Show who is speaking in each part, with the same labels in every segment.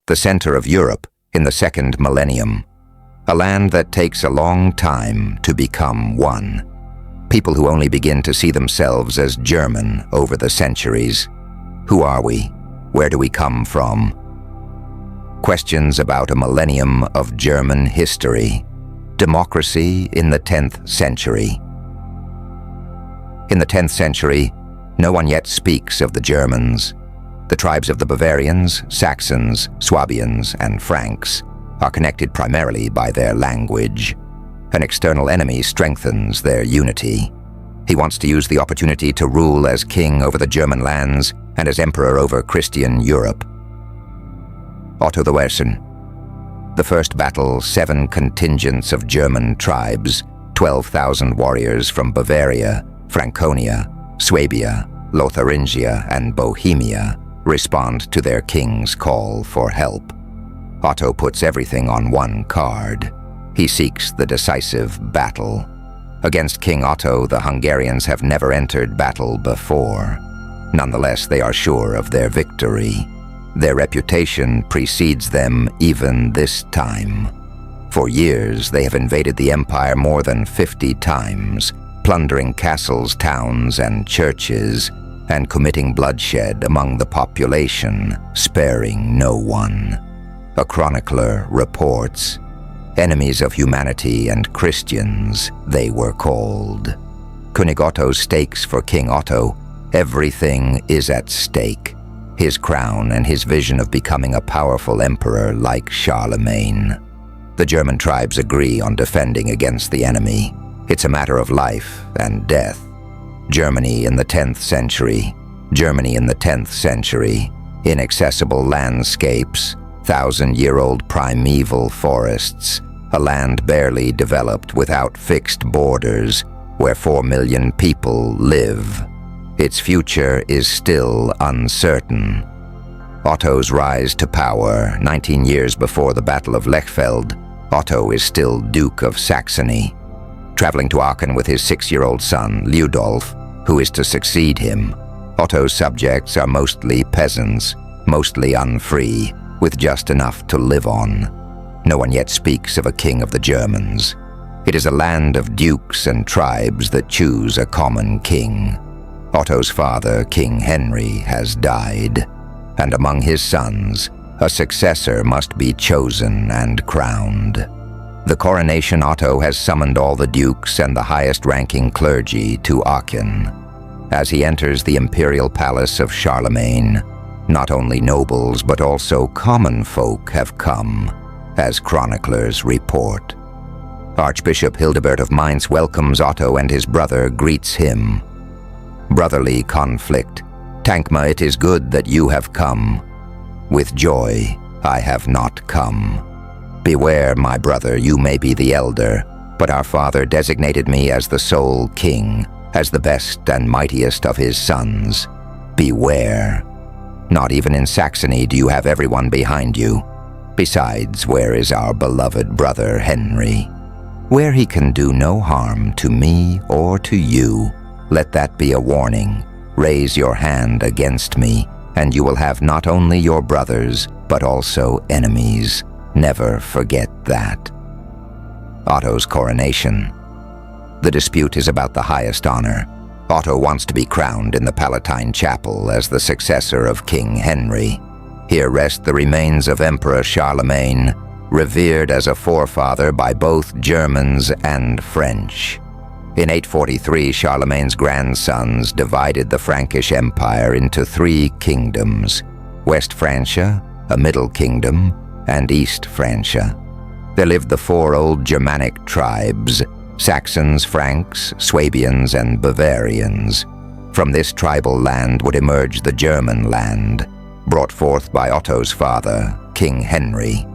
Speaker 1: the center of Europe in the Second Millennium, a land that takes a long time to become one. People who only begin to see themselves as German over the centuries. Who are we? Where do we come from? Questions about a millennium of German history. Democracy in the 10th century. In the 10th century, no one yet speaks of the Germans. The tribes of the Bavarians, Saxons, Swabians, and Franks are connected primarily by their language. An external enemy strengthens their unity. He wants to use the opportunity to rule as king over the German lands and as emperor over Christian Europe. Otto the Great. The first battle, 7 contingents of German tribes, 12,000 warriors from Bavaria, Franconia, Swabia, Lotharingia, and Bohemia respond to their king's call for help. Otto puts everything on one card. He seeks the decisive battle. Against King Otto, the Hungarians have never entered battle before. Nonetheless, they are sure of their victory. Their reputation precedes them even this time. For years, they have invaded the empire more than 50 times, plundering castles, towns, and churches, and committing bloodshed among the population, sparing no one. A chronicler reports, "Enemies of humanity and Christians, they were called." König Otto stakes for King Otto. Everything is at stake. His crown and his vision of becoming a powerful emperor like Charlemagne. The German tribes agree on defending against the enemy. It's a matter of life and death. Germany in the 10th century. Germany in the 10th century. Inaccessible landscapes, 1,000-year-old primeval forests, a land barely developed without fixed borders, where 4 million people live. Its future is still uncertain. Otto's rise to power, 19 years before the Battle of Lechfeld, Otto is still Duke of Saxony. Traveling to Aachen with his 6-year-old son, Liudolf, who is to succeed him, Otto's subjects are mostly peasants, mostly unfree, with just enough to live on. No one yet speaks of a king of the Germans. It is a land of dukes and tribes that choose a common king. Otto's father, King Henry, has died, and among his sons, a successor must be chosen and crowned. The coronation Otto has summoned all the dukes and the highest-ranking clergy to Aachen. As he enters the imperial palace of Charlemagne, not only nobles but also common folk have come, as chroniclers report. Archbishop Hildebert of Mainz welcomes Otto and his brother greets him. Brotherly conflict. Tankma, it is good that you have come. With joy, I have not come. Beware, my brother, you may be the elder, but our father designated me as the sole king, as the best and mightiest of his sons. Beware. Not even in Saxony do you have everyone behind you. Besides, where is our beloved brother Henry? Where he can do no harm to me or to you, let that be a warning. Raise your hand against me, and you will have not only your brothers, but also enemies. Never forget that. Otto's coronation. The dispute is about the highest honor. Otto wants to be crowned in the Palatine Chapel as the successor of King Henry. Here rest the remains of Emperor Charlemagne, revered as a forefather by both Germans and French. In 843, Charlemagne's grandsons divided the Frankish Empire into 3 kingdoms: West Francia, a middle kingdom, and East Francia. There lived the 4 old Germanic tribes: Saxons, Franks, Swabians, and Bavarians. From this tribal land would emerge the German land, brought forth by Otto's father, King Henry.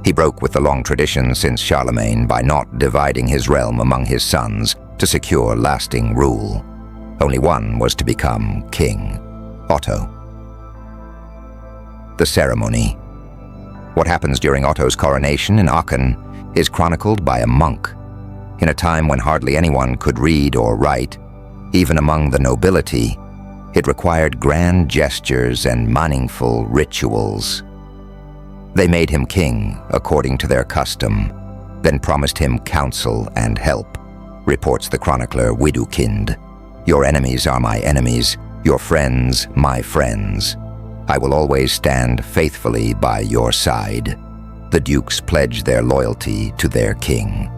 Speaker 1: He broke with the long tradition since Charlemagne by not dividing his realm among his sons to secure lasting rule. Only one was to become king: Otto. The ceremony. What happens during Otto's coronation in Aachen is chronicled by a monk. In a time when hardly anyone could read or write, even among the nobility, it required grand gestures and meaningful rituals. They made him king according to their custom, then promised him counsel and help, reports the chronicler Widukind. Your enemies are my enemies, your friends my friends. I will always stand faithfully by your side. The dukes pledge their loyalty to their king.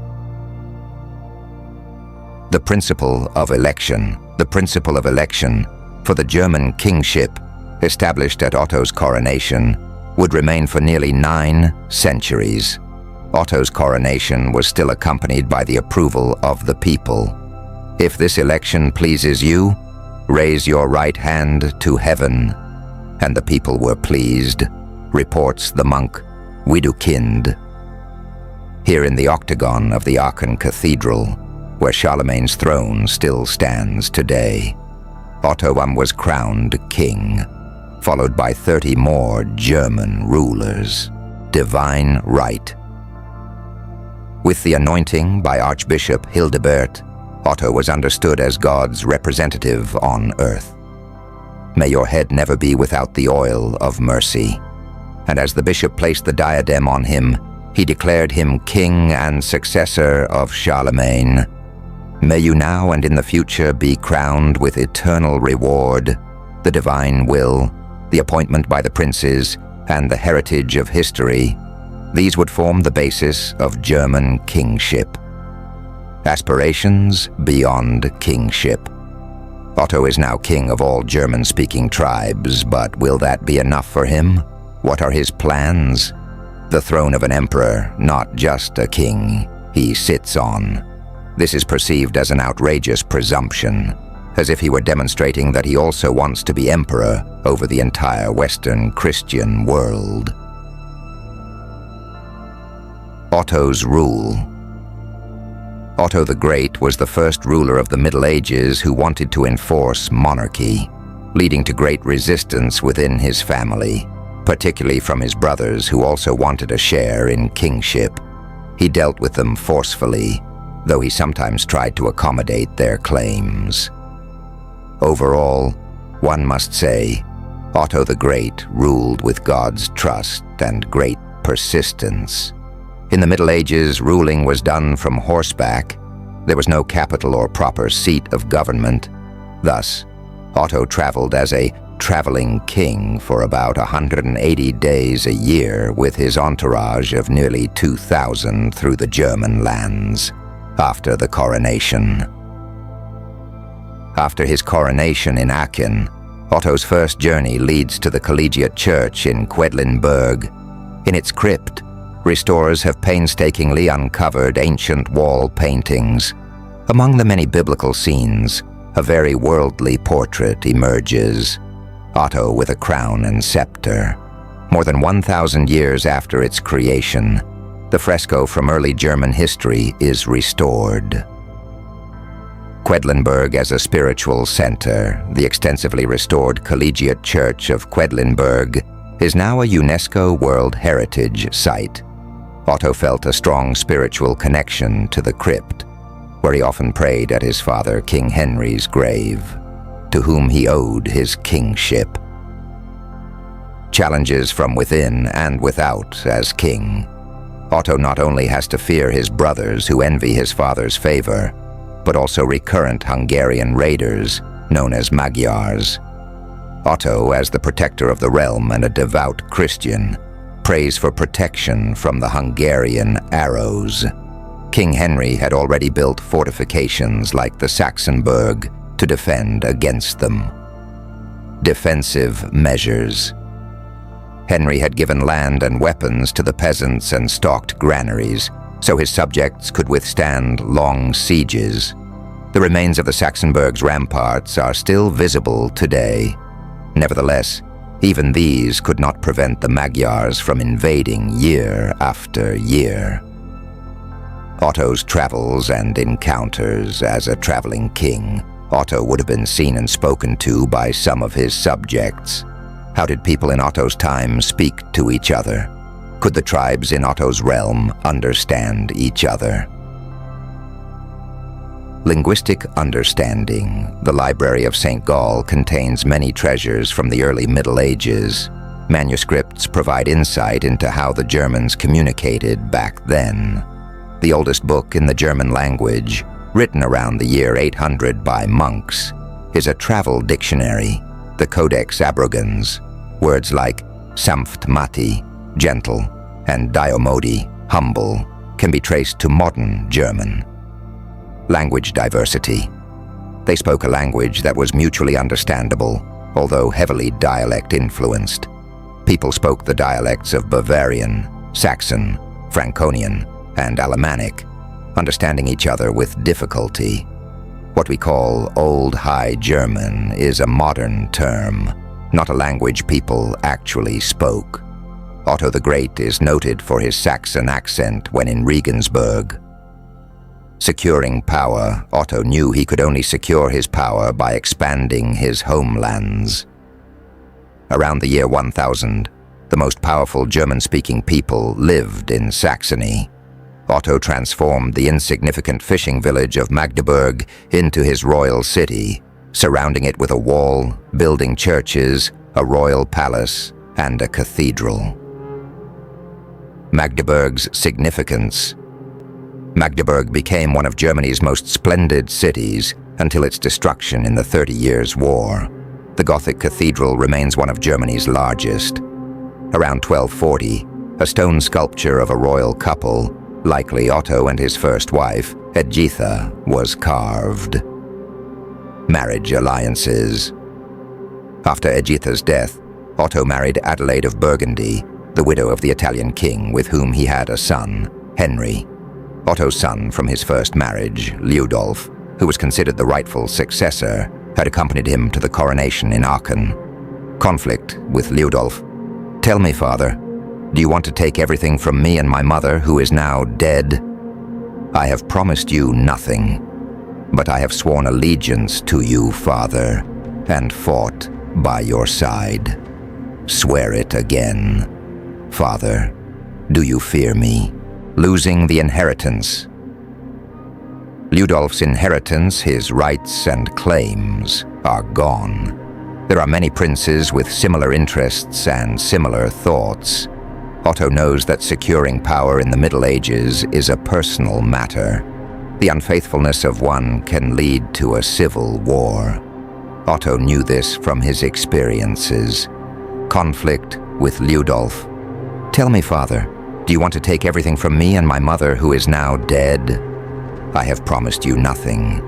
Speaker 1: The principle of election for the German kingship, established at Otto's coronation, would remain for nearly 9 centuries. Otto's coronation was still accompanied by the approval of the people. If this election pleases you, raise your right hand to heaven. And the people were pleased, reports the monk Widukind. Here in the octagon of the Aachen Cathedral, where Charlemagne's throne still stands today, Otto was crowned king, followed by 30 more German rulers. Divine right. With the anointing by Archbishop Hildebert, Otto was understood as God's representative on earth. May your head never be without the oil of mercy. And as the bishop placed the diadem on him, he declared him king and successor of Charlemagne. May you now and in the future be crowned with eternal reward, the divine will, the appointment by the princes, and the heritage of history. These would form the basis of German kingship. Aspirations beyond kingship. Otto is now king of all German-speaking tribes, but will that be enough for him? What are his plans? The throne of an emperor, not just a king, he sits on. This is perceived as an outrageous presumption, as if he were demonstrating that he also wants to be emperor over the entire Western Christian world. Otto's rule. Otto the Great was the first ruler of the Middle Ages who wanted to enforce monarchy, leading to great resistance within his family, particularly from his brothers who also wanted a share in kingship. He dealt with them forcefully, though he sometimes tried to accommodate their claims. Overall, one must say, Otto the Great ruled with God's trust and great persistence. In the Middle Ages, ruling was done from horseback. There was no capital or proper seat of government. Thus, Otto traveled as a traveling king for about 180 days a year with his entourage of nearly 2,000 through the German lands, after the coronation. After his coronation in Aachen, Otto's first journey leads to the collegiate church in Quedlinburg. In its crypt, restorers have painstakingly uncovered ancient wall paintings. Among the many biblical scenes, a very worldly portrait emerges. Otto with a crown and scepter. More than 1,000 years after its creation, the fresco from early German history is restored. Quedlinburg as a spiritual center, the extensively restored collegiate church of Quedlinburg, is now a UNESCO World Heritage Site. Otto felt a strong spiritual connection to the crypt, where he often prayed at his father King Henry's grave, to whom he owed his kingship. Challenges from within and without as king. Otto not only has to fear his brothers who envy his father's favor, but also recurrent Hungarian raiders, known as Magyars. Otto, as the protector of the realm and a devout Christian, prays for protection from the Hungarian arrows. King Henry had already built fortifications like the Saxonburg to defend against them. Defensive measures. Henry had given land and weapons to the peasants and stocked granaries, so his subjects could withstand long sieges. The remains of the Saxonburg's ramparts are still visible today. Nevertheless, even these could not prevent the Magyars from invading year after year. Otto's travels and encounters as a traveling king. Otto would have been seen and spoken to by some of his subjects. How did people in Otto's time speak to each other? Could the tribes in Otto's realm understand each other? Linguistic understanding. The Library of St. Gall contains many treasures from the early Middle Ages. Manuscripts provide insight into how the Germans communicated back then. The oldest book in the German language, written around the year 800 by monks, is a travel dictionary, the Codex Abrogans. Words like sanft mati, gentle, and diomodi, humble, can be traced to modern German. Language diversity. They spoke a language that was mutually understandable, although heavily dialect-influenced. People spoke the dialects of Bavarian, Saxon, Franconian, and Alemannic, understanding each other with difficulty. What we call Old High German is a modern term, not a language people actually spoke. Otto the Great is noted for his Saxon accent when in Regensburg. Securing power, Otto knew he could only secure his power by expanding his homelands. Around the year 1000, the most powerful German-speaking people lived in Saxony. Otto transformed the insignificant fishing village of Magdeburg into his royal city, surrounding it with a wall, building churches, a royal palace, and a cathedral. Magdeburg's significance. Magdeburg became one of Germany's most splendid cities until its destruction in the 30 Years' War. The Gothic cathedral remains one of Germany's largest. Around 1240, a stone sculpture of a royal couple, likely Otto and his first wife, Edgitha, was carved. Marriage alliances. After Edgitha's death, Otto married Adelaide of Burgundy, the widow of the Italian king with whom he had a son, Henry. Otto's son from his first marriage, Liudolf, who was considered the rightful successor, had accompanied him to the coronation in Aachen. Conflict with Liudolf. "Tell me, father, do you want to take everything from me and my mother, who is now dead? I have promised you nothing, but I have sworn allegiance to you, father, and fought by your side. Swear it again. Father, do you fear me?" Losing the inheritance. Liudolf's inheritance, his rights and claims, are gone. There are many princes with similar interests and similar thoughts. Otto knows that securing power in the Middle Ages is a personal matter. The unfaithfulness of one can lead to a civil war. Otto knew this from his experiences. Conflict with Liudolf. "Tell me, father, do you want to take everything from me and my mother, who is now dead? I have promised you nothing,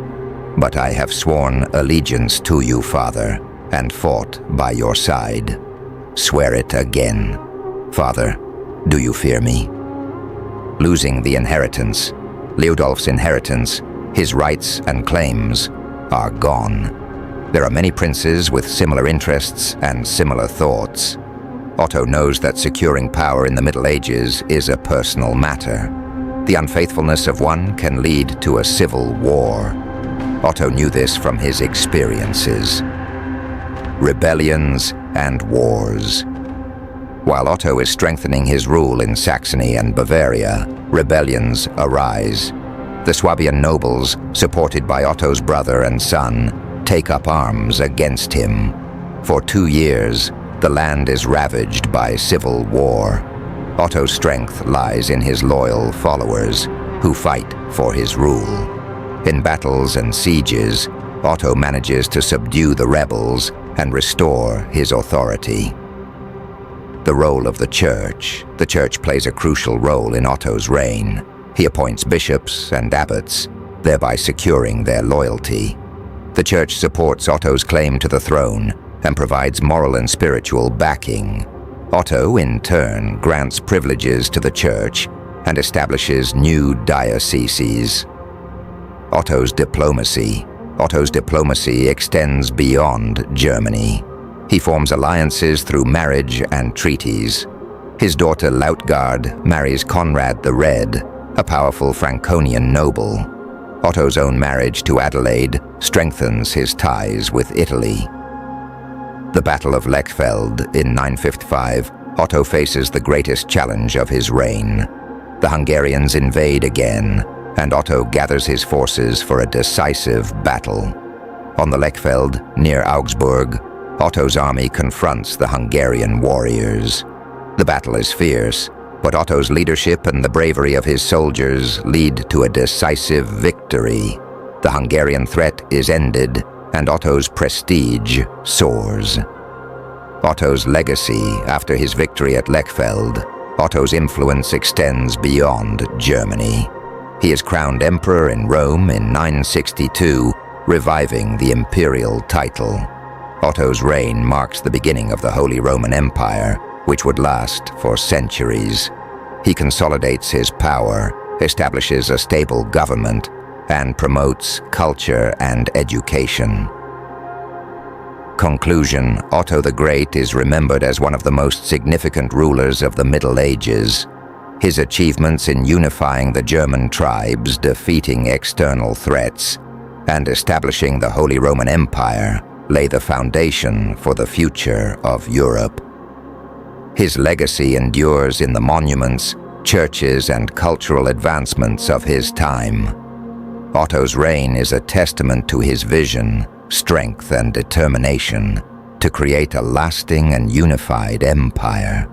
Speaker 1: but I have sworn allegiance to you, father, and fought by your side. Swear it again. Father, do you fear me?" Losing the inheritance. Liudolf's inheritance, his rights and claims, are gone. There are many princes with similar interests and similar thoughts. Otto knows that securing power in the Middle Ages is a personal matter. The unfaithfulness of one can lead to a civil war. Otto knew this from his experiences. Rebellions and wars. While Otto is strengthening his rule in Saxony and Bavaria, rebellions arise. The Swabian nobles, supported by Otto's brother and son, take up arms against him. For 2 years, the land is ravaged by civil war. Otto's strength lies in his loyal followers, who fight for his rule. In battles and sieges, Otto manages to subdue the rebels and restore his authority. The role of the church. The church plays a crucial role in Otto's reign. He appoints bishops and abbots, thereby securing their loyalty. The church supports Otto's claim to the throne and provides moral and spiritual backing. Otto, in turn, grants privileges to the church and establishes new dioceses. Otto's diplomacy. Otto's diplomacy extends beyond Germany. He forms alliances through marriage and treaties. His daughter Lautgard marries Conrad the Red, a powerful Franconian noble. Otto's own marriage to Adelaide strengthens his ties with Italy. The Battle of Lechfeld in 955, Otto faces the greatest challenge of his reign. The Hungarians invade again, and Otto gathers his forces for a decisive battle. On the Lechfeld, near Augsburg, Otto's army confronts the Hungarian warriors. The battle is fierce, but Otto's leadership and the bravery of his soldiers lead to a decisive victory. The Hungarian threat is ended, and Otto's prestige soars. Otto's legacy after his victory at Lechfeld. Otto's influence extends beyond Germany. He is crowned emperor in Rome in 962, reviving the imperial title. Otto's reign marks the beginning of the Holy Roman Empire, which would last for centuries. He consolidates his power, establishes a stable government, and promotes culture and education. Conclusion: Otto the Great is remembered as one of the most significant rulers of the Middle Ages. His achievements in unifying the German tribes, defeating external threats, and establishing the Holy Roman Empire lay the foundation for the future of Europe. His legacy endures in the monuments, churches, and cultural advancements of his time. Otto's reign is a testament to his vision, strength, and determination to create a lasting and unified empire.